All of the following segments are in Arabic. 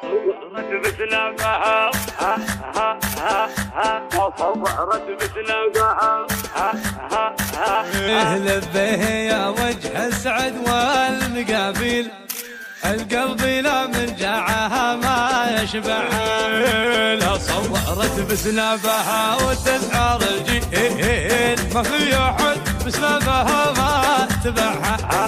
صورت بسلامها صورت بسلامها لبيه يا وجه السعد والمقابل القلب لا من جاعها ما يشبعها صورت بسلامها وتسعر الجيل ما في احد بسلامها ما تبعها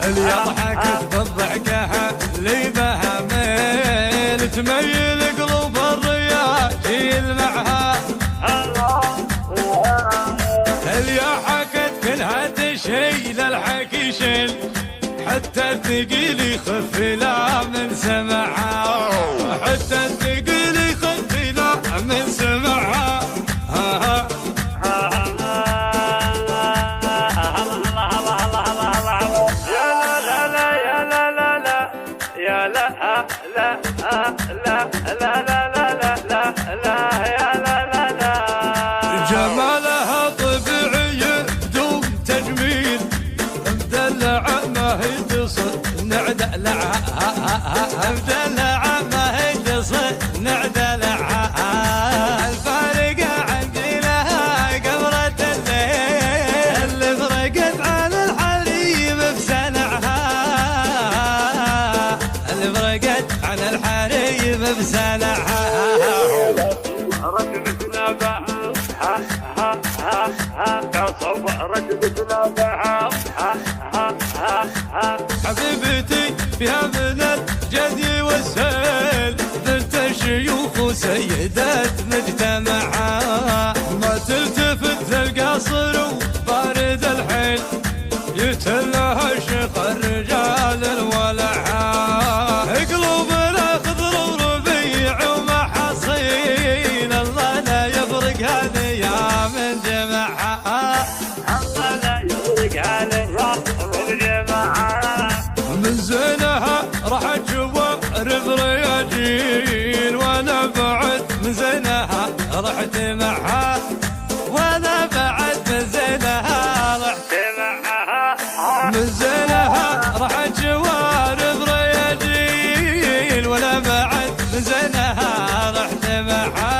اللي ضحكت بالضحكه اللي بها ميل تميل قلوب الرياجيل معها اللي حكت كلها تشيل الحكي شيل حتى الثقيل يخف لا من سمعها حتى الثقيل يخف لا من سمعها يا لا لا لا لا لا لا لا لا لا يا لا لا لا جمالها طبيعي بدون تجميل مدلعة ما هي تصل نعدلعها مدلعة ما هي تصل نعدلعها الفارقة عندي لها قبرة الليل اللي فرقت عن الحريم بسنعها اللي فرقت عن الحريم بسنعها صورت بسلامها صورت بسلامها حبيبتي فيها من الجدي والسيل بنت الشيوخ وسيدة مجتمعها ما تلتفت القصر وبارد الحيل يتلها الشيخ الرجال الولعها قلوبنا خضر وربيع ومحاصيل الله لا يفرق هذه من جمعها الله لا يفرق عليها من جمعها من زينها راح تشوف برياجيل وانا بعد من زينها رحت معها وانا بعد من زينها رحت معها من زينها راح تشوف برياجيل وانا بعد من زينها رحت معها